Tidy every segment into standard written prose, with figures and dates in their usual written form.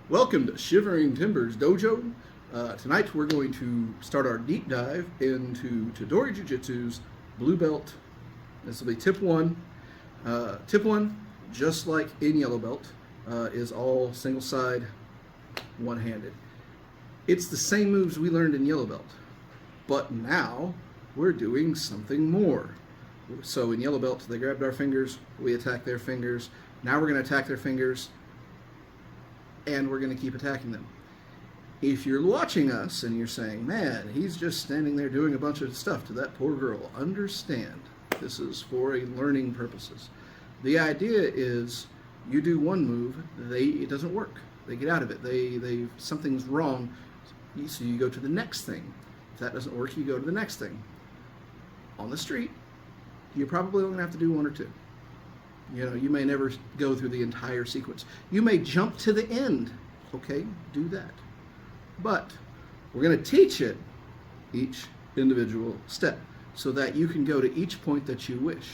Welcome to Shivering Timbers Dojo. Tonight we're going to start our deep dive into Tedori Jujitsu's Blue Belt. This will be tip one. Tip one, just like in Yellow Belt, is all single side, one-handed. It's the same moves we learned in Yellow Belt, but now we're doing something more. So in Yellow Belt, they grabbed our fingers, we attacked their fingers. Now we're going to attack their fingers, and we're going to keep attacking them. If you're watching us and you're saying, man, he's just standing there doing a bunch of stuff to that poor girl, understand, this is for learning purposes. The idea is you do one move, it doesn't work. They get out of it. Something's wrong, so you go to the next thing. If that doesn't work, you go to the next thing. On the street, you're probably only going to have to do one or two. You may never go through the entire sequence. You may jump to the end. Okay, do that. But we're going to teach it each individual step so that you can go to each point that you wish.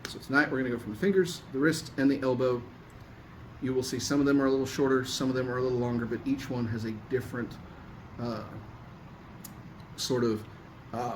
So tonight we're going to go from the fingers, the wrist, and the elbow. You will see some of them are a little shorter, some of them are a little longer, but each one has a different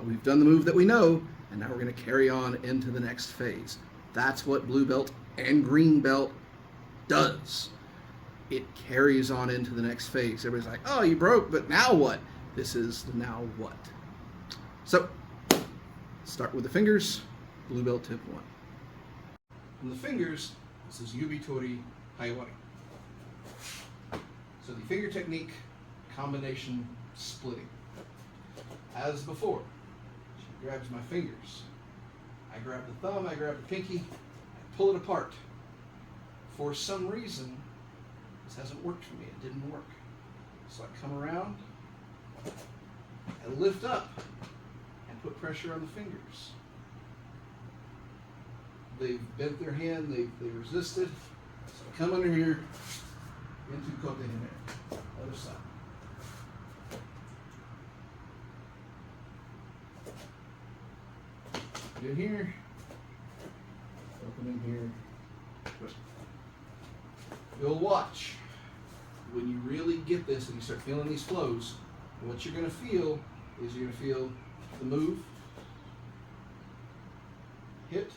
we've done the move that we know, and now we're going to carry on into the next phase. That's what Blue Belt and Green Belt does. It carries on into the next phase. Everybody's like, oh, you broke, but now what? This is the now what. So, start with the fingers, Blue Belt tip one. From the fingers, this is yubi, tori, hayawari. So the finger technique, combination splitting. As before, she grabs my fingers. I grab the thumb, I grab the pinky, I pull it apart. For some reason, this hasn't worked for me. It didn't work. So I come around, I lift up, and put pressure on the fingers. They've bent their hand, they resisted. So I come under here, into kote hayashime, other side. Get in here, open in here. You'll watch when you really get this and you start feeling these flows. What you're going to feel is you're going to feel the move, hit,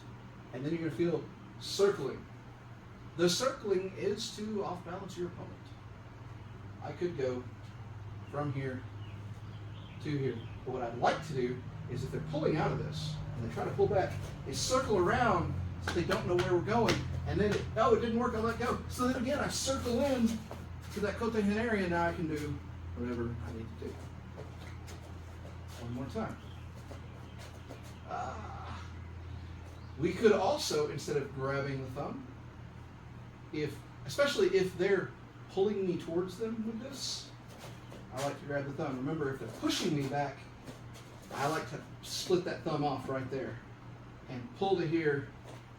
and then you're going to feel circling. The circling is to off balance your opponent. I could go from here to here, but what I'd like to do is if they're pulling out of this and they try to pull back, they circle around so they don't know where we're going, and then, it didn't work, I let go. So then again, I circle in to that kote area, and now I can do whatever I need to do. One more time. We could also, instead of grabbing the thumb, especially if they're pulling me towards them with this, I like to grab the thumb. Remember, if they're pushing me back, I like to split that thumb off right there and pull to here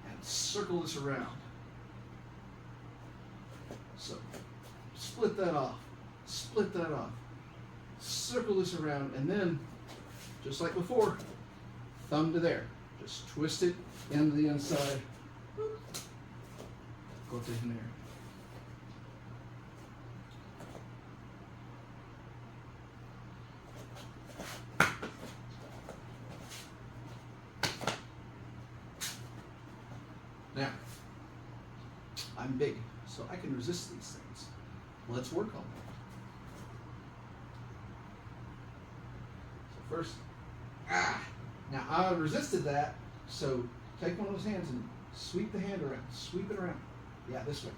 and circle this around. So, split that off, circle this around, and then, just like before, thumb to there. Just twist it into the inside. Go to in there. Now, I'm big, so I can resist these things. Let's work on them. So first, now I resisted that, so take one of those hands and sweep the hand around, sweep it around. Yeah, this way.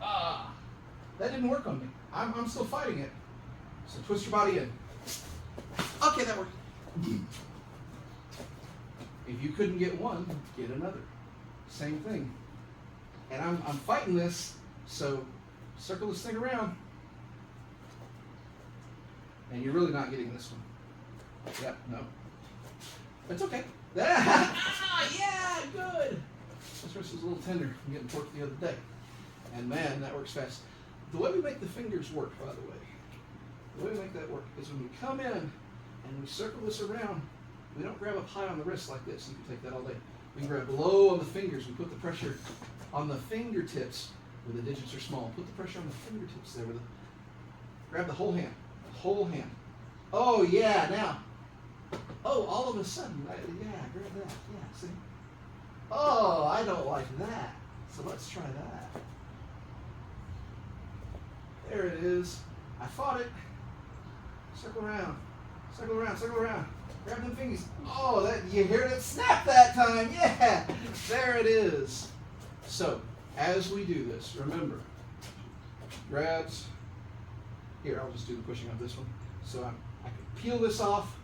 That didn't work on me. I'm still fighting it. So twist your body in. Okay, that worked. If you couldn't get one, get another. Same thing. And I'm fighting this, so circle this thing around. And you're really not getting this one. Yep, no. That's okay. Yeah, good. This wrist was a little tender from getting torqued the other day. And man, that works fast. The way we make the fingers work, by the way, the way we make that work is when we come in and we circle this around, we don't grab up high on the wrist like this. You can take that all day. We grab low on the fingers. We put the pressure on the fingertips where the digits are small. Put the pressure on the fingertips there. Grab the whole hand. The whole hand. Oh, yeah, now. Oh, all of a sudden, yeah, grab that. Yeah, see? Oh, I don't like that. So let's try that. There it is. I fought it. Circle around. Circle around, circle around. Grab them fingers. Oh, that you heard it snap that time. Yeah, there it is. So, as we do this, remember, grabs. Here, I'll just do the pushing of this one. So I can peel this off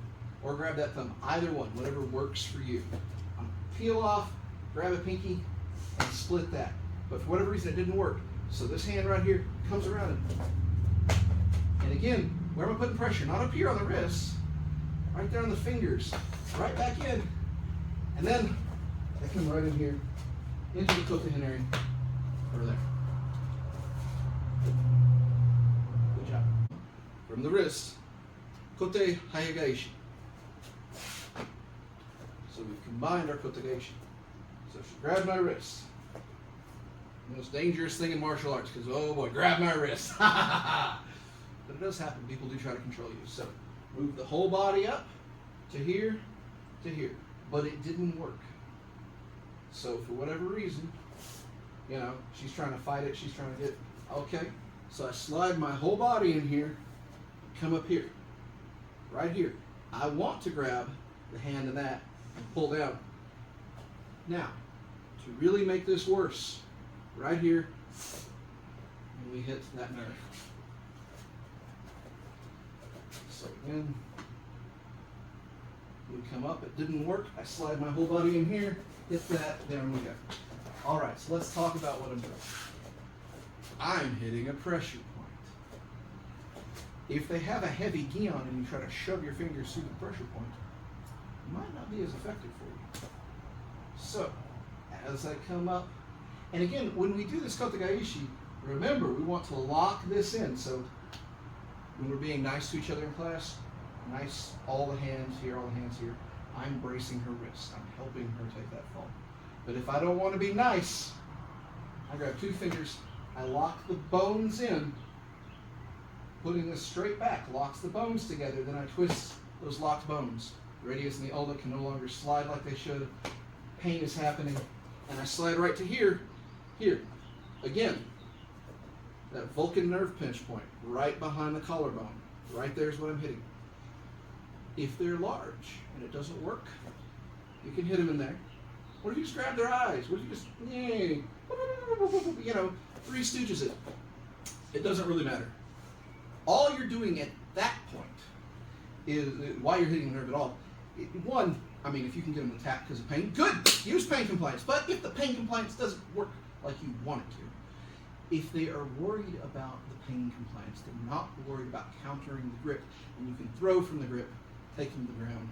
or grab that thumb. Either one, whatever works for you. Peel off, grab a pinky, and split that. But for whatever reason, it didn't work. So this hand right here comes around and again, where am I putting pressure? Not up here on the wrists, right there on the fingers, right back in. And then I come right in here into the kote area over there. Good job. From the wrist, kote hayagaeshi. So we've combined our kote hayagaeshi. So she grabbed my wrist. The most dangerous thing in martial arts, because oh boy, grab my wrist. But it does happen. People do try to control you. So move the whole body up to here, to here. But it didn't work. So for whatever reason, you know, she's trying to fight it. She's trying to get, okay. So I slide my whole body in here, come up here, right here. I want to grab the hand in that and pull down. Now, to really make this worse, right here, and we hit that nerve. So again, we come up, it didn't work. I slide my whole body in here, hit that, down we go. All right, so let's talk about what I'm doing. I'm hitting a pressure point. If they have a heavy gi on and you try to shove your fingers through the pressure point, it might not be as effective for you. So, as I come up, and again, when we do this kote hayagaeshi, remember, we want to lock this in. So, when we're being nice to each other in class, nice, all the hands here, all the hands here, I'm bracing her wrist. I'm helping her take that fall. But if I don't want to be nice, I grab two fingers, I lock the bones in, putting this straight back, locks the bones together, then I twist those locked bones. The radius and the ulna can no longer slide like they should. Pain is happening, and I slide right to here, here. Again, that Vulcan nerve pinch point, right behind the collarbone. Right there is what I'm hitting. If they're large and it doesn't work, you can hit them in there. What if you just grab their eyes? What if you just, you know, Three Stooges it? It doesn't really matter. All you're doing at that point is, while you're hitting the nerve at all, one, I mean, if you can get them to tap because of pain, good, use pain compliance. But if the pain compliance doesn't work like you want it to, if they are worried about the pain compliance, they're not worried about countering the grip, and you can throw from the grip, take them to the ground,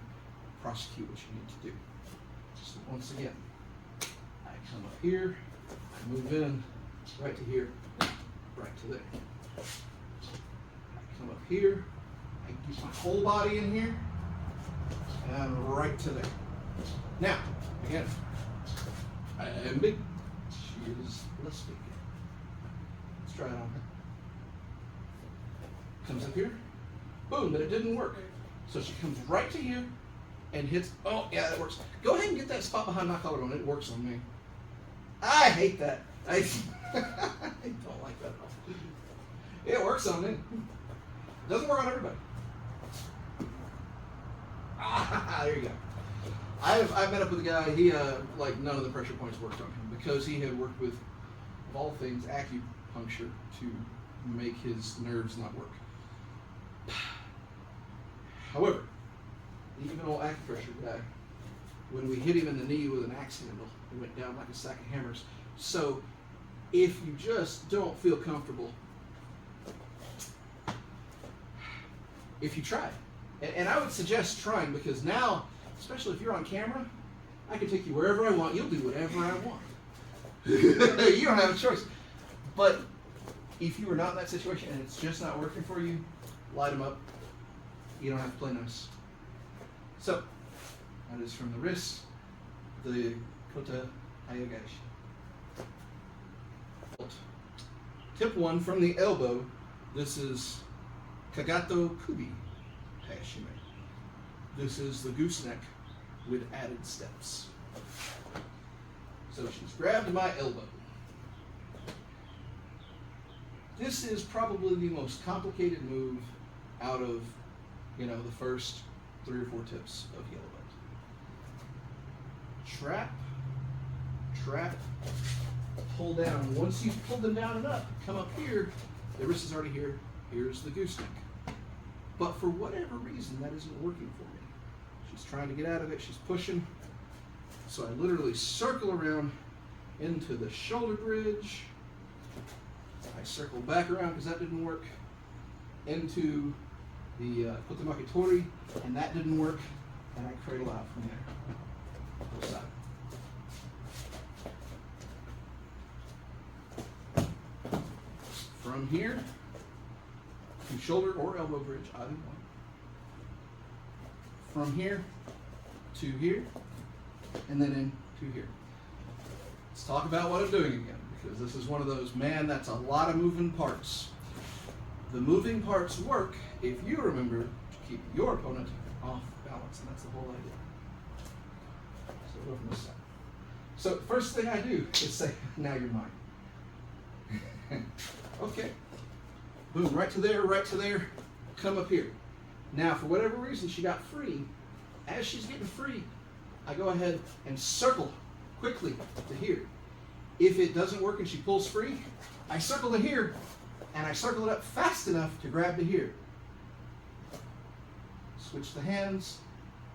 prosecute what you need to do. So once again, I come up here, I move in, right to here, right to there. I come up here, I get my whole body in here, and right to there. Now, again, I am big, she is less big. Let's try it on her. Comes up here, boom, but it didn't work. So she comes right to here and hits, oh yeah, that works. Go ahead and get that spot behind my collarbone, it works on me. I hate that. I don't like that at all. It works on me. Doesn't work on everybody. Ah, there you go. I met up with a guy, he, like none of the pressure points worked on him because he had worked with, of all things, acupuncture to make his nerves not work. However, even old acupressure guy, when we hit him in the knee with an axe handle, he went down like a sack of hammers. So if you just don't feel comfortable, if you try it, and I would suggest trying, because now, especially if you're on camera, I can take you wherever I want, you'll do whatever I want. You don't have a choice. But if you are not in that situation and it's just not working for you, light them up. You don't have to play nice. So, that is from the wrist, the kote hayagaeshi. Tip 1 from the elbow. This is kagato kubi, hayashime. This is the gooseneck with added steps. So she's grabbed my elbow. This is probably the most complicated move out of, the first 3 or 4 tips of yellow belt. Trap, trap, pull down. Once you've pulled them down and up, come up here, the wrist is already here. Here's the gooseneck. But for whatever reason, that isn't working for me. She's trying to get out of it. She's pushing. So I literally circle around into the shoulder bridge. I circle back around because that didn't work. Into the kote tori, and that didn't work. And I cradle out from there. Full side. From here to shoulder or elbow bridge, either one. From here to here, and then into here. Let's talk about what I'm doing again, because this is one of those, man, that's a lot of moving parts. The moving parts work if you remember to keep your opponent off balance, and that's the whole idea. So we'll go from this side. So first thing I do is say, now you're mine. Okay. Boom, right to there, come up here. Now, for whatever reason, she got free. As she's getting free, I go ahead and circle quickly to here. If it doesn't work and she pulls free, I circle to here, and I circle it up fast enough to grab to here. Switch the hands.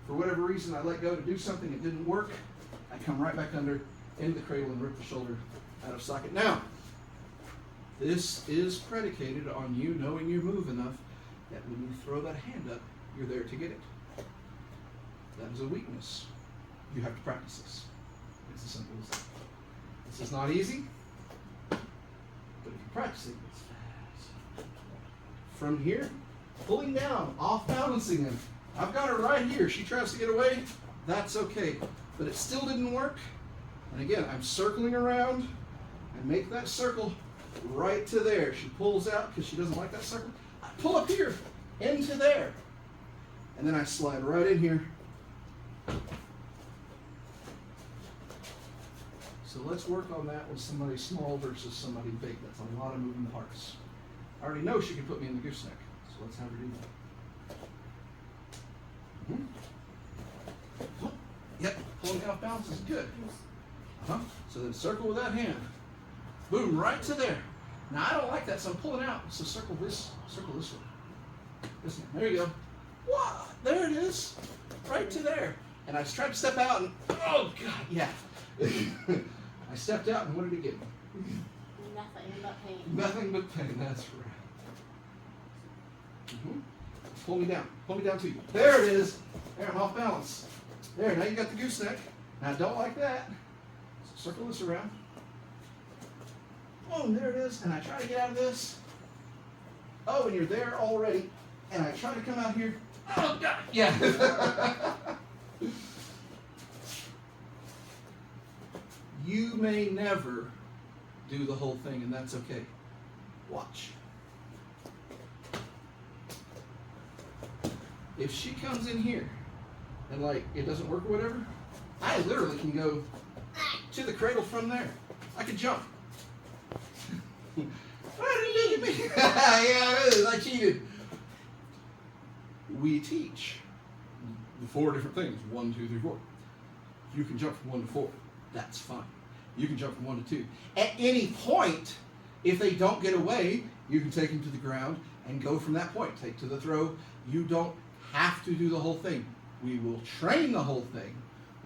For whatever reason, I let go to do something, it didn't work. I come right back under, into the cradle, and rip the shoulder out of socket. Now, this is predicated on you knowing your move enough that when you throw that hand up, you're there to get it. That is a weakness. You have to practice this. It's as simple as that. This is not easy, but if you practice it, it's fast. From here, pulling down, off balancing him. I've got her right here. She tries to get away. That's okay. But it still didn't work. And again, I'm circling around. I make that circle right to there. She pulls out because she doesn't like that circle. I pull up here, into there. And then I slide right in here. So let's work on that with somebody small versus somebody big. That's a lot of moving parts. I already know she can put me in the gooseneck, so let's have her do that. Oh, yep, pulling off balance is good. So then circle with that hand. Boom, right to there. Now I don't like that, so I'm pulling out. So circle this way. This one. There you go. Wow, there it is. Right to there. And I tried to step out and, oh God, yeah. I stepped out and what did it give me? Nothing but pain. Nothing but pain, that's right. Pull me down to you. There it is. There, I'm off balance. There, now you got the gooseneck. Now I don't like that. So circle this around. Boom, there it is. And I try to get out of this. Oh, and you're there already. And I try to come out here. Oh, God. Yeah. You may never do the whole thing, and that's okay. Watch. If she comes in here and it doesn't work or whatever, I literally can go to the cradle from there. I can jump. Why did you leave me? Yeah, it is. I cheated. We teach the 4 different things. 1, 2, 3, 4. You can jump from 1 to 4. That's fine. You can jump from 1 to 2. At any point, if they don't get away, you can take them to the ground and go from that point. Take to the throw. You don't have to do the whole thing. We will train the whole thing.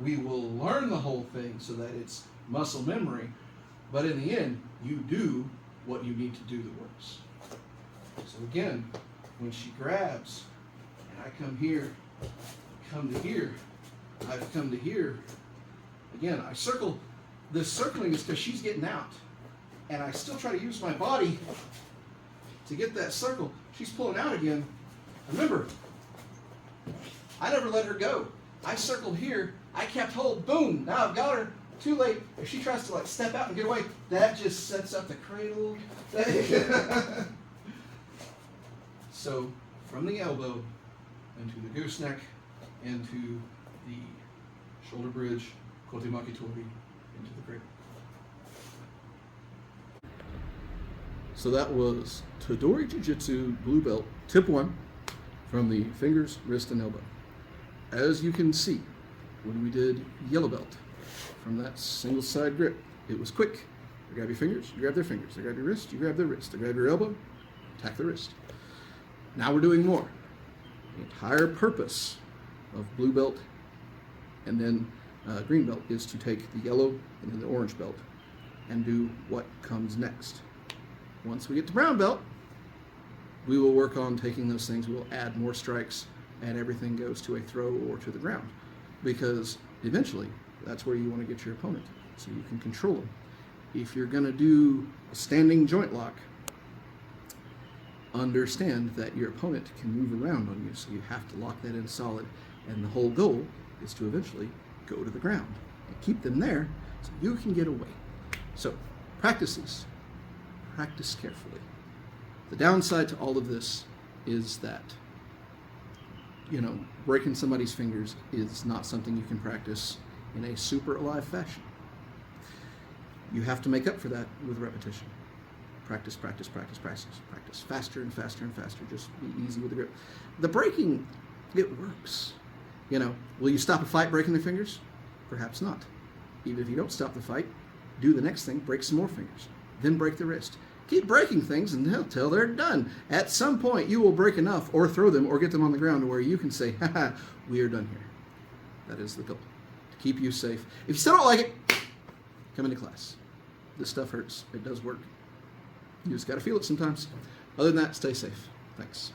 We will learn the whole thing so that it's muscle memory. But in the end, you do what you need to do that works. So again, when she grabs, and I come here, come to here, I've come to here. Again, I circle. This circling is because she's getting out. And I still try to use my body to get that circle. She's pulling out again. Remember, I never let her go. I circled here. I kept hold. Boom. Now I've got her. too late. If she tries to like step out and get away, that just sets up the cradle. So from the elbow into the gooseneck, into the shoulder bridge, kote maki tori, into the cradle. So that was Tedori Jujitsu Blue Belt, tip 1, from the fingers, wrist, and elbow. As you can see, when we did yellow belt, from that single side grip, it was quick. You grab your fingers, you grab their fingers. You grab your wrist, you grab their wrist. You grab your elbow, attack the wrist. Now we're doing more. The entire purpose of blue belt and then green belt is to take the yellow and then the orange belt and do what comes next. Once we get to brown belt, we will work on taking those things. We will add more strikes, and everything goes to a throw or to the ground, because eventually that's where you want to get your opponent, so you can control them. If you're going to do a standing joint lock, understand that your opponent can move around on you, so you have to lock that in solid, and the whole goal is to eventually go to the ground and keep them there so you can get away. So practice these. Practice carefully. The downside to all of this is that, breaking somebody's fingers is not something you can practice in a super alive fashion. You have to make up for that with repetition. Practice, practice, practice, practice, practice. Faster and faster and faster. Just be easy with the grip. The breaking, it works. Will you stop a fight breaking their fingers? Perhaps not. Even if you don't stop the fight, do the next thing, break some more fingers. Then break the wrist. Keep breaking things until they're done. At some point, you will break enough or throw them or get them on the ground where you can say, haha, we are done here. That is the goal, to keep you safe. If you still don't like it, come into class. This stuff hurts. It does work. You just got to feel it sometimes. Other than that, stay safe. Thanks.